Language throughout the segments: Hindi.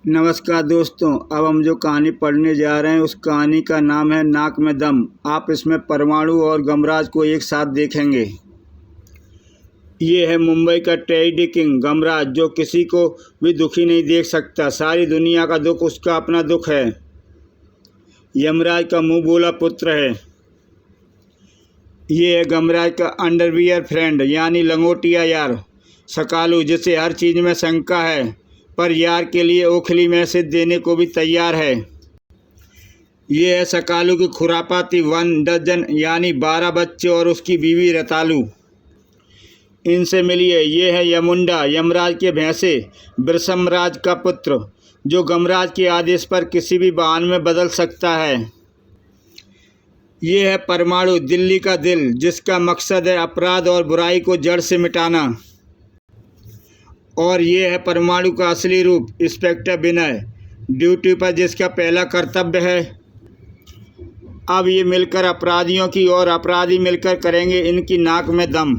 नमस्कार दोस्तों, अब हम जो कहानी पढ़ने जा रहे हैं उस कहानी का नाम है नाक में दम। आप इसमें परमाणु और गमराज को एक साथ देखेंगे। ये है मुंबई का ट्रेजेडी किंग गमराज, जो किसी को भी दुखी नहीं देख सकता। सारी दुनिया का दुख उसका अपना दुख है। यमराज का मुंह बोला पुत्र है। ये है गमराज का अंडरवियर फ्रेंड, यानी लंगोटिया यार सकालू, जिसे हर चीज़ में शंका है पर यार के लिए ओखली में से देने को भी तैयार है। ये है सकालू की खुरापाती 1 डजन यानी 12 बच्चे और उसकी बीवी रतालू। इनसे मिलिए। ये है यमुंडा, यमराज के भैंसे वृषमराज का पुत्र, जो गमराज के आदेश पर किसी भी वाहन में बदल सकता है। ये है परमाणु, दिल्ली का दिल, जिसका मकसद है अपराध और बुराई को जड़ से मिटाना। और ये है परमाणु का असली रूप, इंस्पेक्टर विनय, ड्यूटी पर जिसका पहला कर्तव्य है अब ये मिलकर अपराधियों की और अपराधी मिलकर करेंगे इनकी नाक में दम।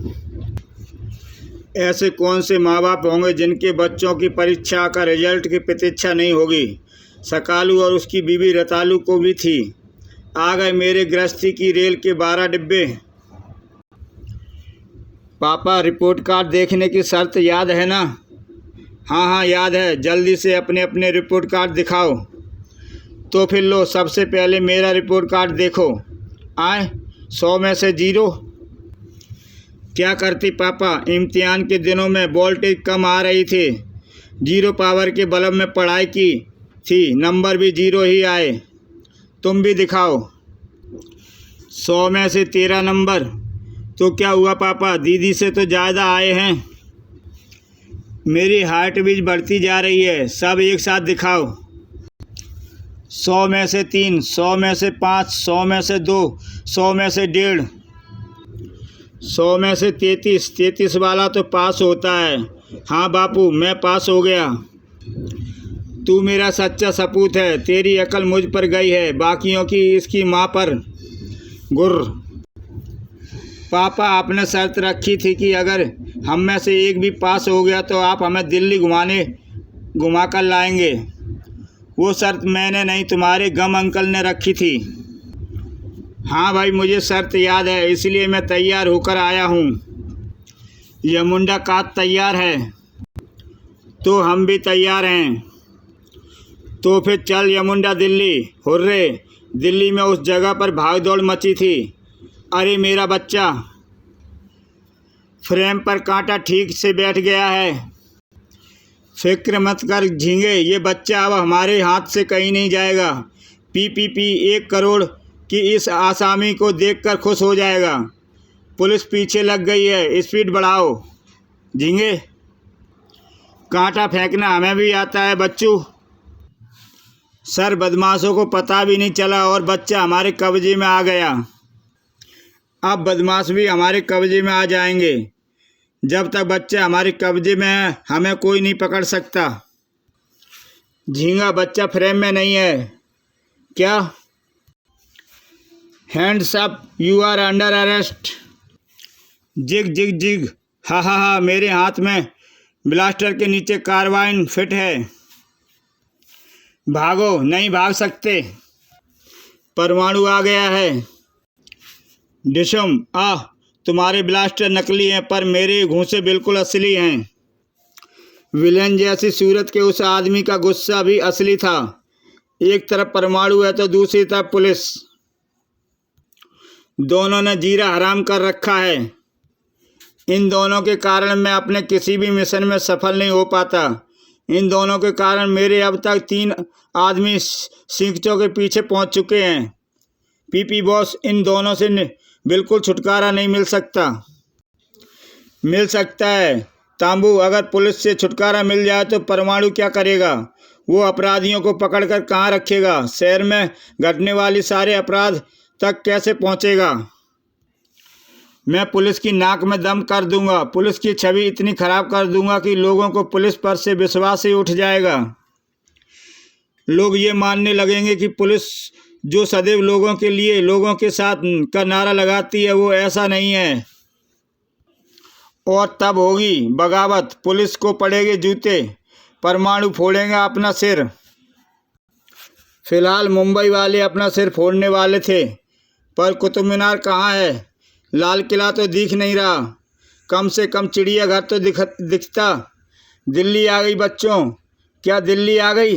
ऐसे कौन से माँ बाप होंगे जिनके बच्चों की परीक्षा का रिजल्ट की प्रतीक्षा नहीं होगी। सकालू और उसकी बीवी रतालू को भी थी। आ गए मेरे गृहस्थी की रेल के 12 डिब्बे। पापा, रिपोर्ट कार्ड देखने की शर्त याद है ना? हाँ याद है। जल्दी से अपने अपने रिपोर्ट कार्ड दिखाओ। तो फिर लो, सबसे पहले मेरा रिपोर्ट कार्ड देखो। आए 100 में से 0। क्या करती पापा, इम्तिहान के दिनों में वोल्टेज कम आ रही थी। 0 पावर के बल्ब में पढ़ाई की थी, नंबर भी 0 ही आए। तुम भी दिखाओ। 100 में से 13 नंबर। तो क्या हुआ पापा, दीदी से तो ज़्यादा आए हैं। मेरी हार्ट बीट बढ़ती जा रही है। सब एक साथ दिखाओ। 100 में से 3, 100 में से 5, 100 में से 2, 100 में से 1.5, 100 में से 33। 33 वाला तो पास होता है। हाँ बापू, मैं पास हो गया। तू मेरा सच्चा सपूत है। तेरी अकल मुझ पर गई है, बाकियों की इसकी माँ पर। गुर्र। पापा, आपने शर्त रखी थी कि अगर हम में से एक भी पास हो गया तो आप हमें दिल्ली घुमा कर लाएंगे। वो शर्त मैंने नहीं, तुम्हारे गम अंकल ने रखी थी। हाँ भाई, मुझे शर्त याद है, इसलिए मैं तैयार होकर आया हूँ। यमुंडा का तैयार है तो हम भी तैयार हैं। तो फिर चल यमुंडा दिल्ली। हुर्रे। दिल्ली में उस जगह पर भागदौड़ मची थी। अरे मेरा बच्चा, फ्रेम पर कांटा ठीक से बैठ गया है। फिक्र मत कर झींगे, ये बच्चा अब हमारे हाथ से कहीं नहीं जाएगा। पी 1 करोड़ की इस आसामी को देखकर खुश हो जाएगा। पुलिस पीछे लग गई है, स्पीड बढ़ाओ। झींगे, कांटा फेंकना हमें भी आता है बच्चू। सर, बदमाशों को पता भी नहीं चला और बच्चा हमारे कब्जे में आ गया। अब बदमाश भी हमारे कब्जे में आ जाएंगे। जब तक बच्चा हमारे कब्जे में है हमें कोई नहीं पकड़ सकता। झींगा, बच्चा फ्रेम में नहीं है क्या? Hands up, you are under arrest. जिग जिग जिग। हा, मेरे हाथ में ब्लास्टर के नीचे कार्बाइन फिट है। भागो, नहीं भाग सकते। परमाणु आ गया है। डिशम, तुम्हारे ब्लास्टर नकली हैं पर मेरे घूंसे बिल्कुल असली हैं। विलेन जैसी सूरत के उस आदमी का गुस्सा भी असली था। एक तरफ परमाणु है तो दूसरी तरफ पुलिस। दोनों ने जीरा हराम कर रखा है। इन दोनों के कारण मैं अपने किसी भी मिशन में सफल नहीं हो पाता। इन दोनों के कारण मेरे अब तक 3 आदमी सीखचों के पीछे पहुंच चुके हैं। पीपी बॉस, इन दोनों से बिल्कुल छुटकारा नहीं मिल सकता। मिल सकता है तांबू। अगर पुलिस से छुटकारा मिल जाए तो परमाणु क्या करेगा? वो अपराधियों को पकड़कर कहाँ रखेगा? शहर में घटने वाली सारे अपराध तक कैसे पहुँचेगा? मैं पुलिस की नाक में दम कर दूंगा। पुलिस की छवि इतनी खराब कर दूंगा कि लोगों को पुलिस पर से विश्वास ही उठ जाएगा। लोग ये मानने लगेंगे कि पुलिस जो सदैव लोगों के लिए लोगों के साथ का नारा लगाती है वो ऐसा नहीं है। और तब होगी बगावत। पुलिस को पड़ेंगे जूते। परमाणु फोड़ेंगे अपना सिर। फिलहाल मुंबई वाले अपना सिर फोड़ने वाले थे, पर कुतुब मीनार कहाँ है? लाल किला तो दिख नहीं रहा, कम से कम चिड़ियाघर तो दिखता। दिल्ली आ गई बच्चों, क्या दिल्ली आ गई?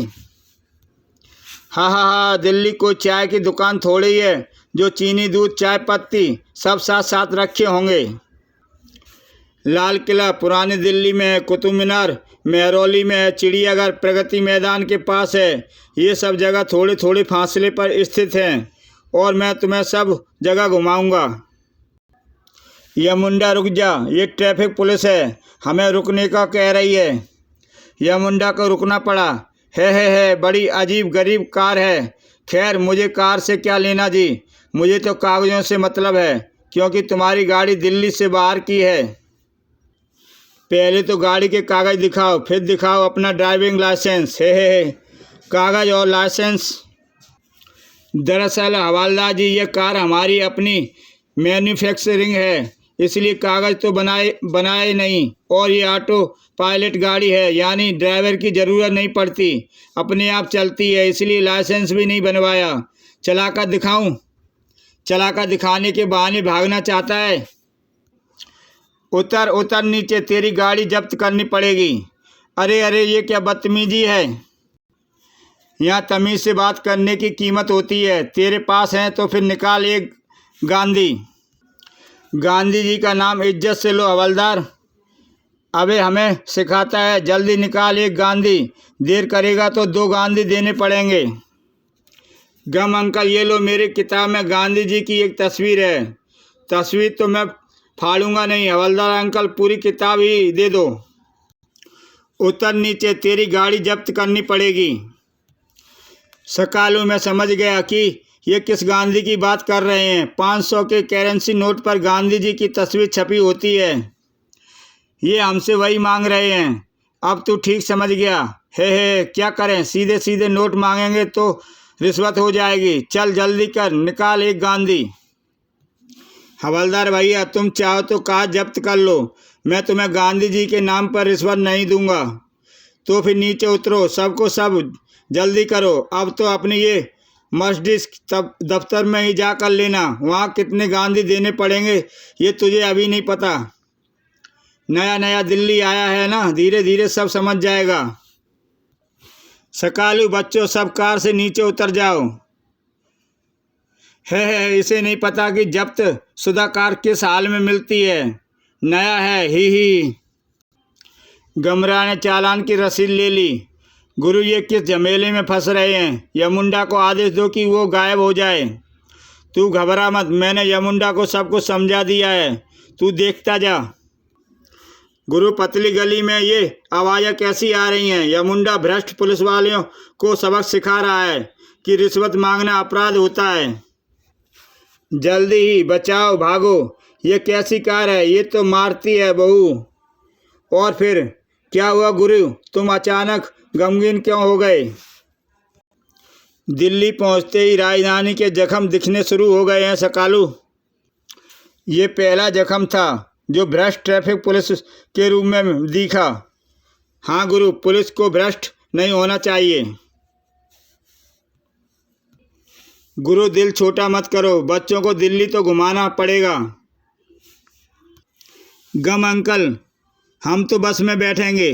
हाँ हाँ हाँ, दिल्ली कोई चाय की दुकान थोड़ी है जो चीनी, दूध, चाय पत्ती सब साथ साथ रखे होंगे। लाल किला पुरानी दिल्ली में है, कुतुब मीनार मेहरौली में है, चिड़ियाघर प्रगति मैदान के पास है। ये सब जगह थोड़े थोड़े फासले पर स्थित हैं और मैं तुम्हें सब जगह घुमाऊंगा। यमुंडा रुक जा, ये ट्रैफिक पुलिस है, हमें रुकने का कह रही है। यमुंडा को रुकना पड़ा। है बड़ी अजीब गरीब कार है। खैर मुझे कार से क्या लेना जी, मुझे तो कागज़ों से मतलब है, क्योंकि तुम्हारी गाड़ी दिल्ली से बाहर की है। पहले तो गाड़ी के कागज़ दिखाओ, फिर दिखाओ अपना ड्राइविंग लाइसेंस। है कागज़ और लाइसेंस। दरअसल हवालदार जी, ये कार हमारी अपनी मैन्युफैक्चरिंग है, इसलिए कागज़ तो बनाए नहीं। और ये ऑटो पायलट गाड़ी है, यानी ड्राइवर की ज़रूरत नहीं पड़ती, अपने आप चलती है, इसलिए लाइसेंस भी नहीं बनवाया। चलाकर दिखाऊं? चलाकर दिखाने के बहाने भागना चाहता है। उतर उतर नीचे, तेरी गाड़ी जब्त करनी पड़ेगी। अरे ये क्या बदतमीजी है? यहाँ तमीज़ से बात करने की कीमत होती है। तेरे पास है तो फिर निकाल एक गांधी। गांधी जी का नाम इज्जत से लो हवलदार। अबे हमें सिखाता है, जल्दी निकाल एक गांधी, देर करेगा तो 2 गांधी देने पड़ेंगे। गम अंकल, ये लो, मेरी किताब में गांधी जी की एक तस्वीर है। तस्वीर तो मैं फाड़ूंगा नहीं हवलदार अंकल, पूरी किताब ही दे दो। उतर नीचे, तेरी गाड़ी जब्त करनी पड़ेगी। सकालू, मैं समझ गया कि ये किस गांधी की बात कर रहे हैं। 500 के करेंसी नोट पर गांधी जी की तस्वीर छपी होती है। ये हमसे वही मांग रहे हैं। अब तू ठीक समझ गया। है क्या करें, सीधे सीधे नोट मांगेंगे तो रिश्वत हो जाएगी। चल जल्दी कर, निकाल एक गांधी। हवलदार भैया, तुम चाहो तो कार जब्त कर लो, मैं तुम्हें गांधी जी के नाम पर रिश्वत नहीं दूंगा। तो फिर नीचे उतरो, सबको सब जल्दी करो। अब तो अपनी ये मर्सिडीज दफ्तर में ही जा कर लेना, वहाँ कितने गांधी देने पड़ेंगे ये तुझे अभी नहीं पता। नया नया दिल्ली आया है ना, धीरे धीरे सब समझ जाएगा। सकालू बच्चों, सब कार से नीचे उतर जाओ। है इसे नहीं पता कि जब्त शुदा कार किस हाल में मिलती है। नया है ही। गमरा ने चालान की रसीद ले ली। गुरु, ये किस झमेले में फंस रहे हैं? यमुंडा को आदेश दो कि वो गायब हो जाए। तू घबरा मत, मैंने यमुंडा को सब कुछ समझा दिया है, तू देखता जा। गुरु, पतली गली में ये आवाज़ें कैसी आ रही हैं? यमुंडा भ्रष्ट पुलिस वालों को सबक सिखा रहा है कि रिश्वत मांगना अपराध होता है। जल्दी ही बचाओ, भागो। ये कैसी कार है? ये तो मारती है बहू। और फिर क्या हुआ गुरु, तुम अचानक गमगीन क्यों हो गए? दिल्ली पहुंचते ही राजधानी के जख्म दिखने शुरू हो गए हैं सकालू। ये पहला जख्म था जो भ्रष्ट ट्रैफिक पुलिस के रूप में दिखा। हाँ गुरु, पुलिस को भ्रष्ट नहीं होना चाहिए। गुरु, दिल छोटा मत करो, बच्चों को दिल्ली तो घुमाना पड़ेगा। गम अंकल, हम तो बस में बैठेंगे।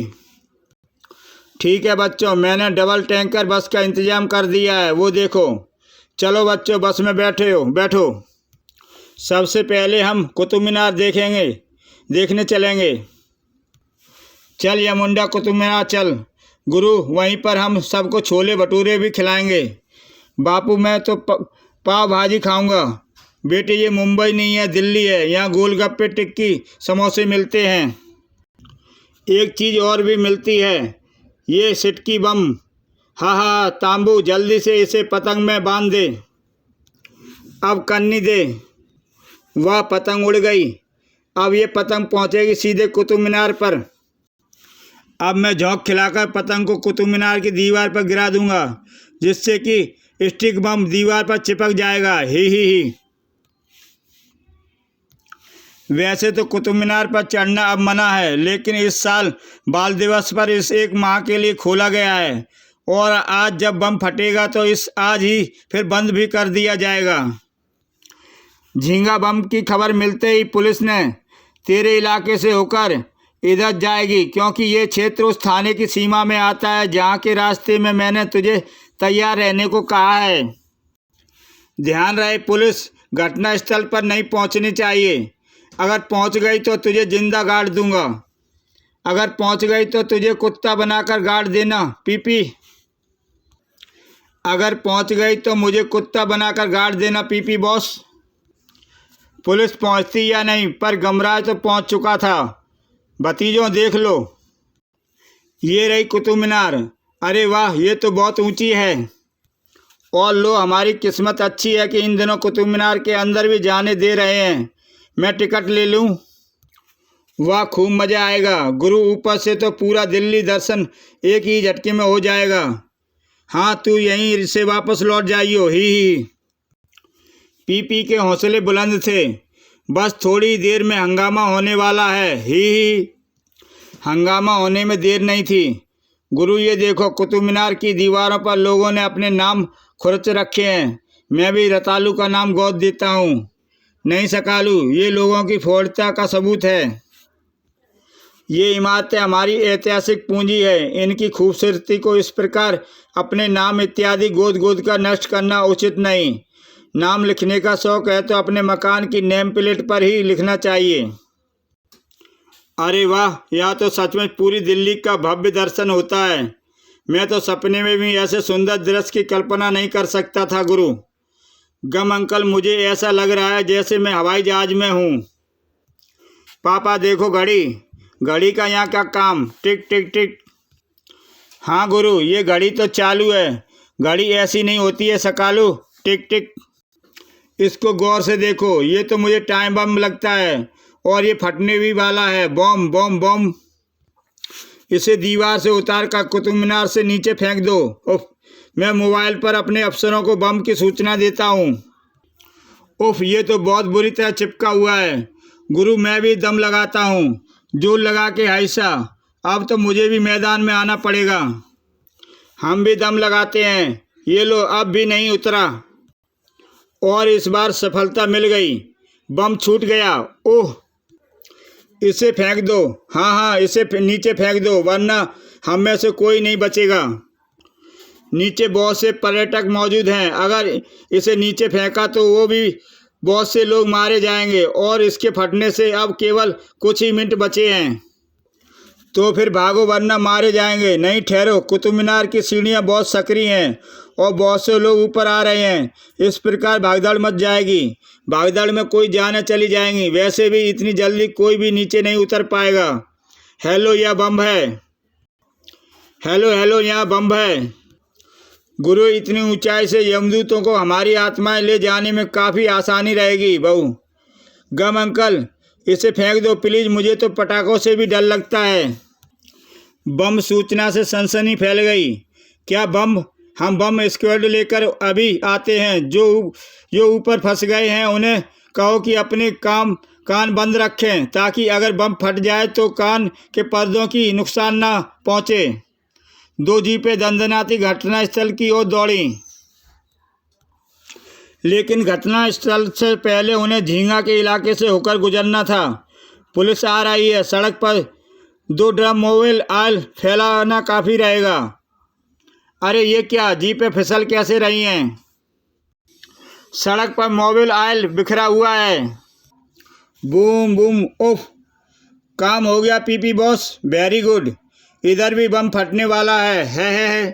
ठीक है बच्चों, मैंने डबल टैंकर बस का इंतज़ाम कर दिया है, वो देखो। चलो बच्चों, बस में बैठो। सबसे पहले हम कुतुब मीनार देखने चलेंगे। चल यमुंडा, कुतुब मीनार चल। गुरु, वहीं पर हम सबको छोले भटूरे भी खिलाएंगे। बापू, मैं तो पाव भाजी खाऊंगा। बेटे, ये मुंबई नहीं है, दिल्ली है, यहाँ गोलगप्पे, टिक्की, समोसे मिलते हैं। एक चीज़ और भी मिलती है, ये सिटकी बम। हाँ तांबू, जल्दी से इसे पतंग में बांध दे। अब कन्नी दे। वह पतंग उड़ गई। अब ये पतंग पहुंचेगी सीधे कुतुब मीनार पर। अब मैं झोंक खिलाकर पतंग को कुतुब मीनार की दीवार पर गिरा दूंगा, जिससे कि स्टिक बम दीवार पर चिपक जाएगा। ही। वैसे तो कुतुब मीनार पर चढ़ना अब मना है, लेकिन इस साल बाल दिवस पर इसे 1 माह के लिए खोला गया है और आज जब बम फटेगा तो आज ही फिर बंद भी कर दिया जाएगा। झींगा बम की खबर मिलते ही पुलिस ने तेरे इलाके से होकर इधर जाएगी, क्योंकि ये क्षेत्र उस थाने की सीमा में आता है जहाँ के रास्ते में मैंने तुझे तैयार रहने को कहा है। ध्यान रहे, पुलिस घटनास्थल पर नहीं पहुँचनी चाहिए। अगर पहुँच गई तो तुझे जिंदा गाड़ दूंगा। अगर पहुँच गई तो तुझे कुत्ता बनाकर गाड़ देना पीपी। अगर पहुँच गई तो मुझे कुत्ता बनाकर गाड़ देना पीपी बॉस। पुलिस पहुँचती या नहीं, पर गमराज तो पहुँच चुका था। भतीजों देख लो, ये रही कुतुब मीनार। अरे वाह, ये तो बहुत ऊंची है। और लो, हमारी किस्मत अच्छी है कि इन दिनों कुतुब मीनार के अंदर भी जाने दे रहे हैं। मैं टिकट ले लूं? वाह, खूब मज़ा आएगा गुरु। ऊपर से तो पूरा दिल्ली दर्शन एक ही झटके में हो जाएगा। हाँ, तू यहीं से वापस लौट जाइयो। ही पीपी के हौसले बुलंद थे। बस थोड़ी देर में हंगामा होने वाला है। ही हंगामा होने में देर नहीं थी। गुरु, ये देखो, कुतुब मीनार की दीवारों पर लोगों ने अपने नाम खुरच रखे हैं। मैं भी रतालू का नाम गोद देता हूँ। नहीं सकालू, ये लोगों की फोड़ता का सबूत है। ये इमारतें हमारी ऐतिहासिक पूंजी है। इनकी खूबसूरती को इस प्रकार अपने नाम इत्यादि गोद गोद कर नष्ट करना उचित नहीं। नाम लिखने का शौक है तो अपने मकान की नेम प्लेट पर ही लिखना चाहिए। अरे वाह, यह तो सच में पूरी दिल्ली का भव्य दर्शन होता है। मैं तो सपने में भी ऐसे सुंदर दृश्य की कल्पना नहीं कर सकता था गुरु। गम अंकल, मुझे ऐसा लग रहा है जैसे मैं हवाई जहाज में हूँ। पापा देखो घड़ी। घड़ी का यहाँ क्या काम? टिक टिक टिक। हाँ गुरु, ये घड़ी तो चालू है। घड़ी ऐसी नहीं होती है सकालू। टिक टिक। इसको गौर से देखो, ये तो मुझे टाइम बम लगता है और ये फटने भी वाला है। बम बम बम। इसे दीवार से उतार कर कुतुब मीनार से नीचे फेंक दो। उफ, मैं मोबाइल पर अपने अफसरों को बम की सूचना देता हूँ। उफ, ये तो बहुत बुरी तरह चिपका हुआ है। गुरु, मैं भी दम लगाता हूँ। जोर लगा के ऐसा। अब तो मुझे भी मैदान में आना पड़ेगा। हम भी दम लगाते हैं। ये लो, अब भी नहीं उतरा और इस बार सफलता मिल गई। बम छूट गया। ओह, इसे फेंक दो। हाँ हाँ, इसे नीचे फेंक दो, वरना हम में से कोई नहीं बचेगा। नीचे बहुत से पर्यटक मौजूद हैं। अगर इसे नीचे फेंका तो वो भी बहुत से लोग मारे जाएंगे और इसके फटने से अब केवल कुछ ही मिनट बचे हैं। तो फिर भागो, वरना मारे जाएंगे। नहीं, ठहरो। कुतुब मीनार की सीढ़ियाँ बहुत सक्रिय हैं और बहुत से लोग ऊपर आ रहे हैं। इस प्रकार भागदौड़ मच जाएगी। भागदौड़ में कोई जानें चली जाएंगी। वैसे भी इतनी जल्दी कोई भी नीचे नहीं उतर पाएगा। हेलो, यह बम है। हेलो हेलो, यहाँ बम है। गुरु, इतनी ऊंचाई से यमदूतों को हमारी आत्माएं ले जाने में काफ़ी आसानी रहेगी बहू। गम अंकल, इसे फेंक दो प्लीज़। मुझे तो पटाखों से भी डर लगता है। बम सूचना से सनसनी फैल गई। क्या बम? हम बम स्क्वाड लेकर अभी आते हैं। जो ऊपर फंस गए हैं उन्हें कहो कि अपने कान बंद रखें, ताकि अगर बम फट जाए तो कान के पर्दों की नुकसान ना पहुँचे। 2 जीपें दंदनाती घटनास्थल की ओर दौड़ी, लेकिन घटनास्थल से पहले उन्हें झींगा के इलाके से होकर गुजरना था। पुलिस आ रही है। सड़क पर 2 ड्रम मोबिल ऑयल फैलाना काफ़ी रहेगा। अरे ये क्या, जीपें फिसल कैसे रही हैं? सड़क पर मोबिल ऑयल बिखरा हुआ है। Boom boom. उफ, काम हो गया पीपी बॉस। Very good. इधर भी बम फटने वाला है।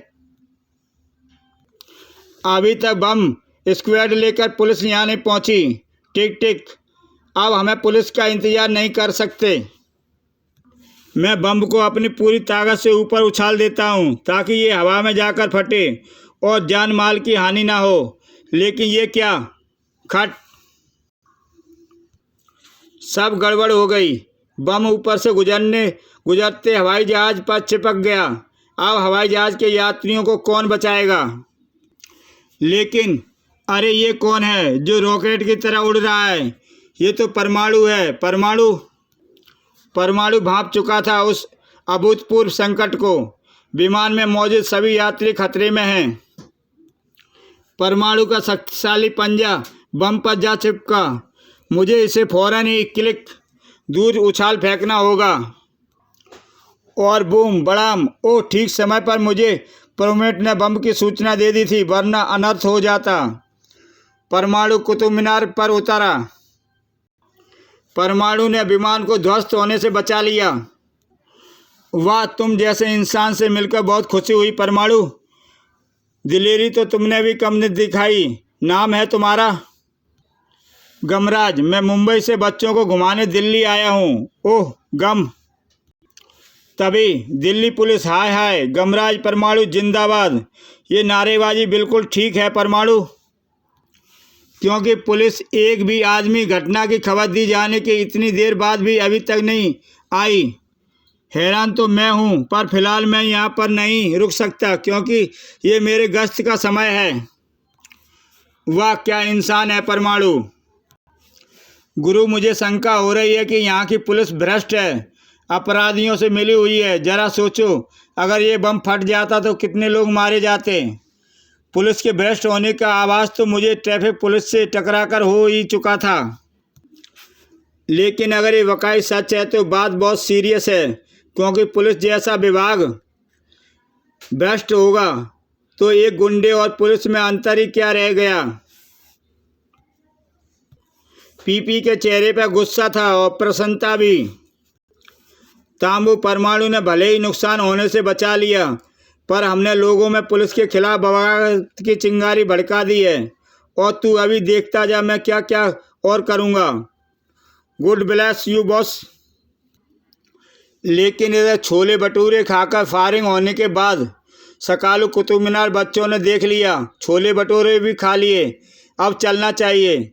अभी तक बम स्क्वाड लेकर पुलिस यहाँ नहीं पहुँची। टिक टिक। अब हमें पुलिस का इंतज़ार नहीं कर सकते। मैं बम को अपनी पूरी ताकत से ऊपर उछाल देता हूँ ताकि ये हवा में जाकर फटे और जान माल की हानि ना हो। लेकिन ये क्या? खट, सब गड़बड़ हो गई। बम ऊपर से गुजरते हवाई जहाज़ पर चिपक गया। अब हवाई जहाज़ के यात्रियों को कौन बचाएगा? लेकिन अरे ये कौन है जो रॉकेट की तरह उड़ रहा है? ये तो परमाणु है। परमाणु भांप चुका था उस अभूतपूर्व संकट को। विमान में मौजूद सभी यात्री खतरे में हैं। परमाणु का शक्तिशाली पंजा बम पर जा चिपका। मुझे इसे फौरन ही क्लिक दूर उछाल फेंकना होगा। और बूम बड़ाम! ओह, ठीक समय पर मुझे प्रोमेट ने बम की सूचना दे दी थी, वरना अनर्थ हो जाता। परमाणु कुतुब मीनार पर उतरा। परमाणु ने विमान को ध्वस्त होने से बचा लिया। वाह, तुम जैसे इंसान से मिलकर बहुत खुशी हुई परमाणु। दिलेरी तो तुमने भी कम नहीं दिखाई। नाम है तुम्हारा? गमराज। मैं मुंबई से बच्चों को घुमाने दिल्ली आया हूँ। ओह गम! तभी दिल्ली पुलिस हाय हाय, गमराज परमाणु जिंदाबाद। ये नारेबाजी बिल्कुल ठीक है परमाणु, क्योंकि पुलिस एक भी आदमी घटना की खबर दी जाने के इतनी देर बाद भी अभी तक नहीं आई। हैरान तो मैं हूँ, पर फिलहाल मैं यहाँ पर नहीं रुक सकता क्योंकि ये मेरे गश्त का समय है। वाह, क्या इंसान है परमाणु। गुरु, मुझे शंका हो रही है कि यहाँ की पुलिस भ्रष्ट है, अपराधियों से मिली हुई है। जरा सोचो, अगर ये बम फट जाता तो कितने लोग मारे जाते। पुलिस के भ्रष्ट होने का आभास तो मुझे ट्रैफिक पुलिस से टकराकर हो ही चुका था। लेकिन अगर ये वाकई सच है तो बात बहुत सीरियस है, क्योंकि पुलिस जैसा विभाग भ्रष्ट होगा तो एक गुंडे और पुलिस में अंतर ही क्या रह गया। पीपी के चेहरे पर गुस्सा था और प्रसन्नता भी। तांबू, परमाणु ने भले ही नुकसान होने से बचा लिया, पर हमने लोगों में पुलिस के खिलाफ बगावत की चिंगारी भड़का दी है। और तू अभी देखता जा मैं क्या क्या और करूँगा। Good bless you boss. लेकिन इधर छोले भटूरे खाकर फायरिंग होने के बाद सकालू कुतुब मीनार बच्चों ने देख लिया, छोले भटूरे भी खा लिए। अब चलना चाहिए।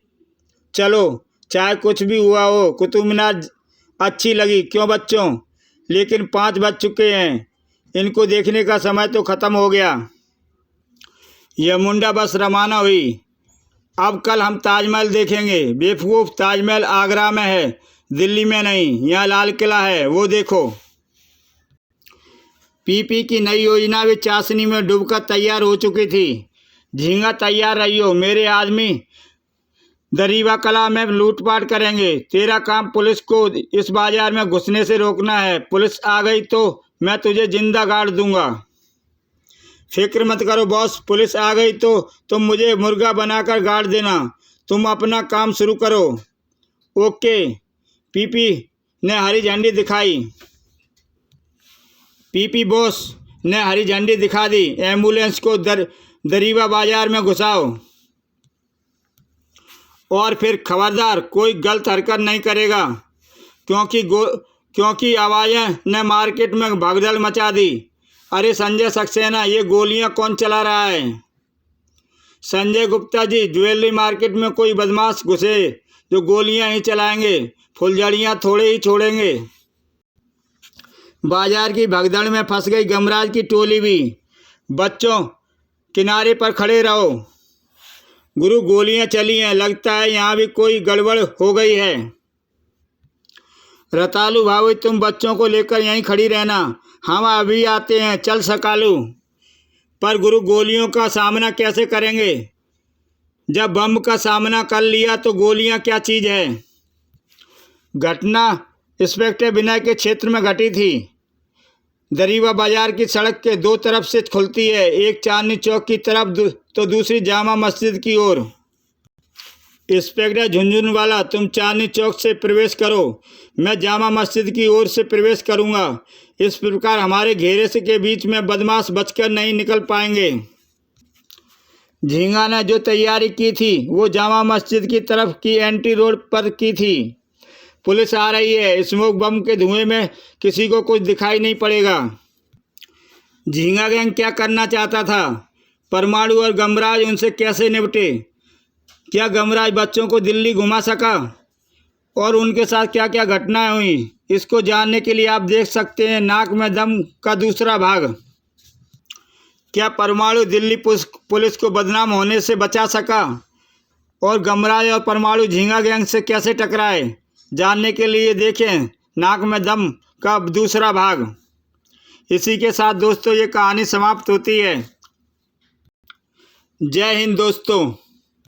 चलो, चाहे कुछ भी हुआ हो, कुतुब मीनार अच्छी लगी, क्यों बच्चों? लेकिन 5 बज चुके हैं, इनको देखने का समय तो ख़त्म हो गया। यमुंडा बस रवाना हुई। अब कल हम ताजमहल देखेंगे। बेवकूफ़, ताजमहल आगरा में है, दिल्ली में नहीं। यहाँ लाल किला है, वो देखो। पीपी की नई योजना भी चाशनी में डूबकर तैयार हो चुकी थी। झींगा, तैयार रहियो, मेरे आदमी दरीवा कला में लूटपाट करेंगे। तेरा काम पुलिस को इस बाजार में घुसने से रोकना है। पुलिस आ गई तो मैं तुझे जिंदा गाड़ दूंगा। फिक्र मत करो बॉस, पुलिस आ गई तो तुम मुझे मुर्गा बनाकर गाड़ देना। तुम अपना काम शुरू करो। ओके। पीपी ने हरी झंडी दिखाई। पीपी बॉस ने हरी झंडी दिखा दी। एम्बुलेंस को दरीवा बाजार में घुसाओ और फिर खबरदार कोई गलत हरकत नहीं करेगा, क्योंकि आवाज़ें ने मार्केट में भगदड़ मचा दी। अरे संजय सक्सेना, ये गोलियां कौन चला रहा है? संजय गुप्ता जी, ज्वेलरी मार्केट में कोई बदमाश घुसे जो गोलियां ही चलाएंगे, फुलझड़ियां थोड़े ही छोड़ेंगे। बाजार की भगदड़ में फंस गई गमराज की टोली भी। बच्चों, किनारे पर खड़े रहो। गुरु, गोलियां चली हैं, लगता है यहाँ भी कोई गड़बड़ हो गई है। रतालू भाभी, तुम बच्चों को लेकर यहीं खड़ी रहना, हम अभी आते हैं। चल सकालू। पर गुरु, गोलियों का सामना कैसे करेंगे? जब बम का सामना कर लिया तो गोलियां क्या चीज़ है? घटना इंस्पेक्टर विनय के क्षेत्र में घटी थी। दरीवा बाजार की सड़क के 2 तरफ से खुलती है, एक चांदनी चौक की तरफ तो दूसरी जामा मस्जिद की ओर। इंस्पेक्टर झुंझुनवाला, तुम चांदनी चौक से प्रवेश करो, मैं जामा मस्जिद की ओर से प्रवेश करूंगा। इस प्रकार हमारे घेरे से के बीच में बदमाश बचकर नहीं निकल पाएंगे। झींगा ने जो तैयारी की थी वो जामा मस्जिद की तरफ की एंटी रोड पर की थी। पुलिस आ रही है, स्मोक बम के धुएं में किसी को कुछ दिखाई नहीं पड़ेगा। झींगा गैंग क्या करना चाहता था? परमाणु और गमराज उनसे कैसे निपटे? क्या गमराज बच्चों को दिल्ली घुमा सका? और उनके साथ क्या क्या घटनाएं हुई, इसको जानने के लिए आप देख सकते हैं नाक में दम का दूसरा भाग। क्या परमाणु दिल्ली पुलिस को बदनाम होने से बचा सका? और गमराय और परमाणु झींगा गैंग से कैसे टकराए, जानने के लिए देखें नाक में दम का दूसरा भाग। इसी के साथ दोस्तों ये कहानी समाप्त होती है। जय हिंद दोस्तों।